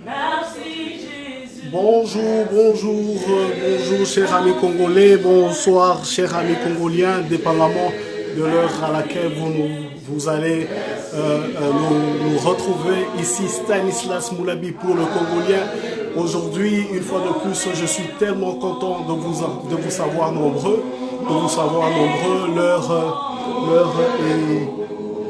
Merci Jésus. Bonjour, bonjour chers amis congolais, bonsoir chers amis congoliens, dépendamment de l'heure à laquelle vous allez nous retrouver. Ici Stanislas Moulabi pour le Congolien. Aujourd'hui, une fois de plus, je suis tellement content de vous savoir nombreux. L'heure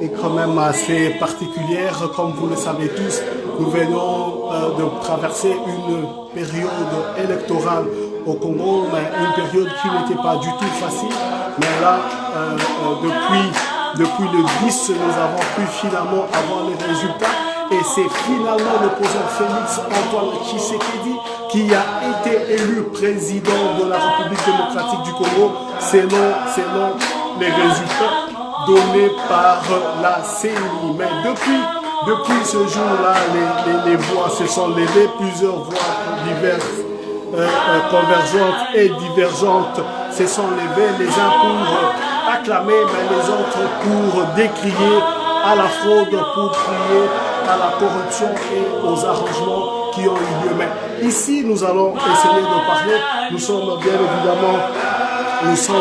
est quand même assez particulière, comme vous le savez tous. Nous venons de traverser une période électorale au Congo, mais une période qui n'était pas du tout facile. Mais là, depuis le 10, nous avons pu finalement avoir les résultats. Et c'est finalement l'opposant Félix Antoine Tshisekedi qui a été élu président de la République démocratique du Congo selon les résultats donnés par la CENI. Mais depuis ce jour-là, les voix se sont levées, plusieurs voix diverses, convergentes et divergentes se sont levées, les uns pour acclamer, mais les autres pour décrier à la fraude, pour crier à la corruption et aux arrangements qui ont eu lieu. Mais ici, nous allons essayer de parler. Nous sommes bien évidemment, ici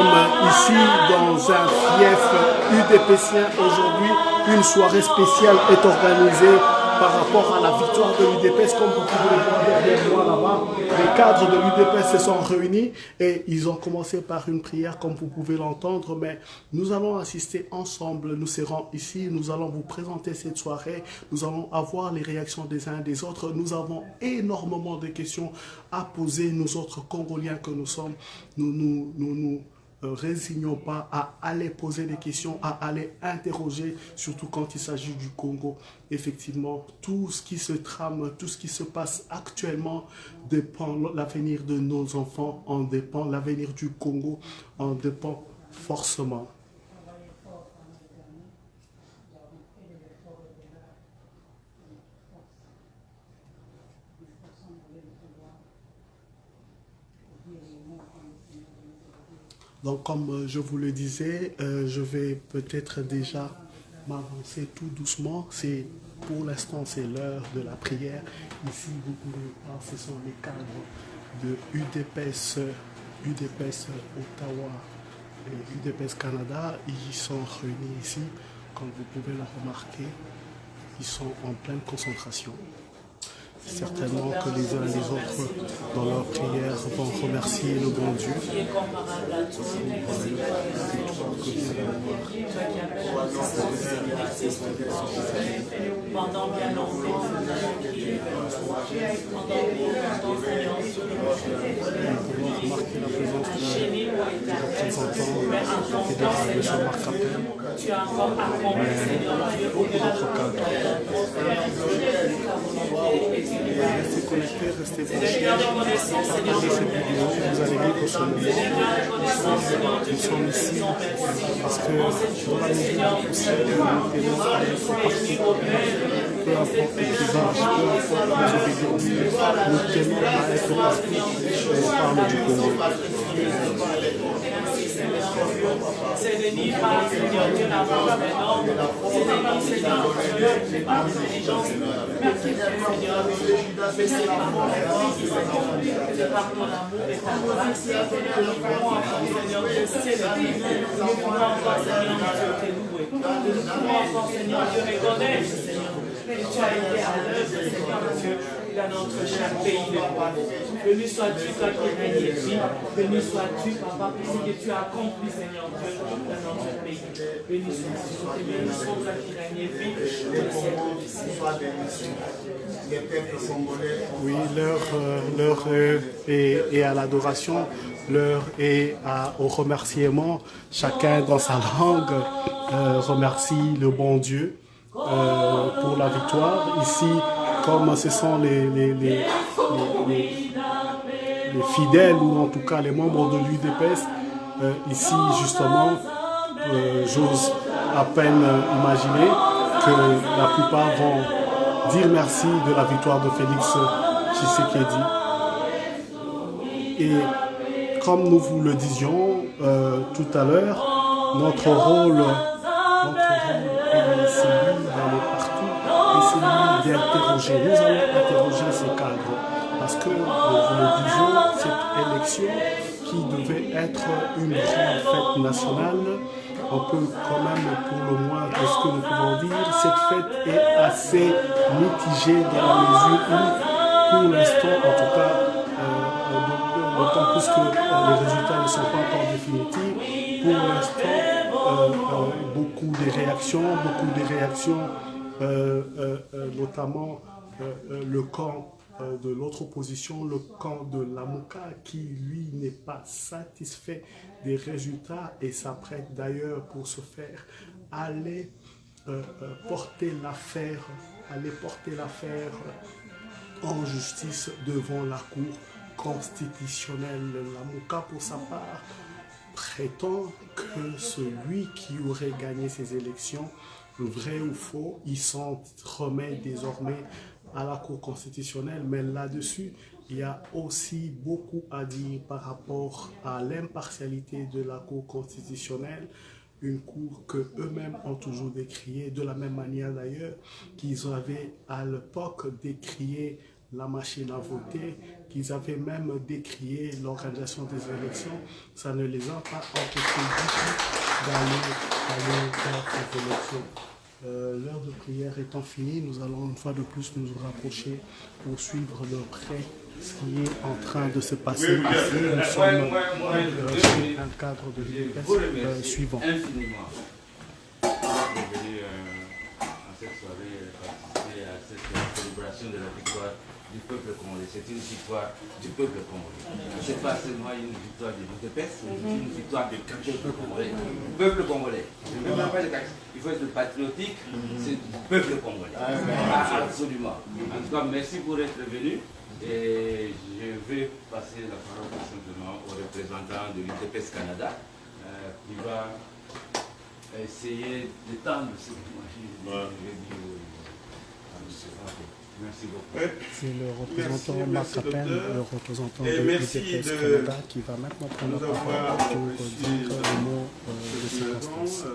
dans un fief UDPCien aujourd'hui. Une soirée spéciale est organisée par rapport à la victoire de l'UDPS. Comme vous pouvez le voir derrière moi là-bas, les cadres de l'UDPS se sont réunis et ils ont commencé par une prière, comme vous pouvez l'entendre. Mais nous allons assister ensemble, nous serons ici, nous allons vous présenter cette soirée, nous allons avoir les réactions des uns et des autres. Nous avons énormément de questions à poser, nous autres Congoliens que nous sommes. Nous résignons pas à aller poser des questions, à aller interroger, surtout quand il s'agit du Congo. Effectivement, tout ce qui se trame, tout ce qui se passe actuellement dépend, l'avenir de nos enfants en dépend, l'avenir du Congo en dépend forcément. Donc, comme je vous le disais, je vais peut-être déjà m'avancer tout doucement. Pour l'instant, c'est l'heure de la prière. Ici, vous pouvez voir, ce sont les cadres de UDPS Ottawa et UDPS Canada. Ils sont réunis ici. Comme vous pouvez le remarquer, ils sont en pleine concentration. Certainement que les uns et les autres, dans leur prière, vont remercier le bon Dieu. Pendant bien longtemps, Remarquez la présence du représentant fédéral de Jean-Marc Capel. tu as encore accompli, Seigneur Dieu, au-delà de Restez connectés, restez branchés. Partagez cette vidéo, vous allez vivre ce moment. Nous sommes ici parce que dans la mesure du possible, nous tenons à être partout. Peu importe l'équipage, peu importe les obédiences, nous tenons à être partout et on parle du Congo. c'est venu par Seigneur Dieu la force des normes, c'est venu Seigneur Dieu par l'intelligence, merci Seigneur Dieu, mais c'est par mon force, c'est par ton amour et ta grâce que nous pouvons encore Seigneur Dieu célébrer, nous pouvons encore Seigneur Dieu te louer, nous pouvons encore Seigneur Dieu reconnaître Seigneur que tu as été à l'œuvre Seigneur Dieu dans notre cher pays de roi. Béni sois-tu, toi qui règnes et vis. Béni sois-tu, Papa, pour ce que tu as accompli, Seigneur Dieu, dans notre pays. Béni sois-tu, béni sois toi qui règnes et vis. Oui, l'heure est à l'adoration, l'heure est au remerciement. Chacun dans sa langue remercie le bon Dieu pour la victoire. Ici, comme ce sont les fidèles ou en tout cas les membres de l'UDPS, ici justement, j'ose à peine imaginer que la plupart vont dire merci de la victoire de Félix Tshisekedi. Et comme nous vous le disions tout à l'heure, notre rôle est celui d'aller partout et celui d'être nous allons interroger ces cadres parce que, nous le disions, cette élection qui devait être une grande fête nationale, on peut quand même, pour le moins, de ce que nous pouvons dire, cette fête est assez mitigée dans la mesure où, pour l'instant, en tout cas, d'autant plus que les résultats ne sont pas encore définitifs, pour l'instant, beaucoup de réactions, notamment le camp de l'autre opposition, le camp de Lamuka, qui lui n'est pas satisfait des résultats et s'apprête d'ailleurs pour se faire aller porter l'affaire en justice devant la Cour constitutionnelle. Lamuka, pour sa part, prétend que celui qui aurait gagné ces élections, vrai ou faux, il s'en remet désormais à la Cour constitutionnelle. Mais là-dessus, il y a aussi beaucoup à dire par rapport à l'impartialité de la Cour constitutionnelle, une cour que eux-mêmes ont toujours décriée, de la même manière d'ailleurs qu'ils avaient à l'époque décrié la machine à voter, qu'ils avaient même décrié l'organisation des élections. Ça ne les a pas empêchés du tout d'aller faire ces élections. L'heure de prière étant finie, nous allons une fois de plus nous rapprocher pour suivre de près ce qui est en train de se passer ici. Nous sommes dans un cadre de l'UDPS suivant. Infiniment. Je suis en cette soirée participer à cette célébration de la victoire du peuple congolais. C'est une victoire du peuple congolais. Ce n'est pas seulement une victoire de l'UDPS, c'est une victoire du peuple congolais. Peuple congolais. Il faut être patriotique, c'est du peuple congolais. Absolument. En tout cas, merci pour être venu. Et je vais passer la parole tout simplement au représentant de l'UDPS Canada qui va essayer d'étendre ce que moi je dis. Merci beaucoup. C'est le représentant Marc Capel, le représentant de l'UDPS Canada, qui va maintenant prendre la parole pour dire le mot de circonstance.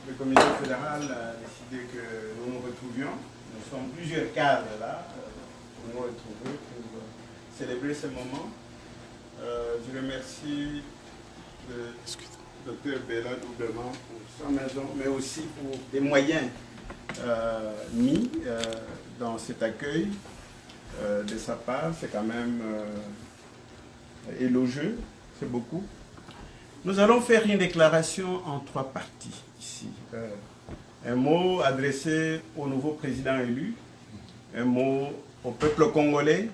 Le comité fédéral a décidé que nous nous retrouvions. Nous sommes plusieurs cadres là pour nous retrouver pour célébrer ce moment. Je remercie le docteur Bella doublement pour sa maison, mais aussi pour les moyens mis dans cet accueil de sa part. C'est quand même élogieux, c'est beaucoup. Nous allons faire une déclaration en 3 parties ici. Un mot adressé au nouveau président élu, un mot au peuple congolais,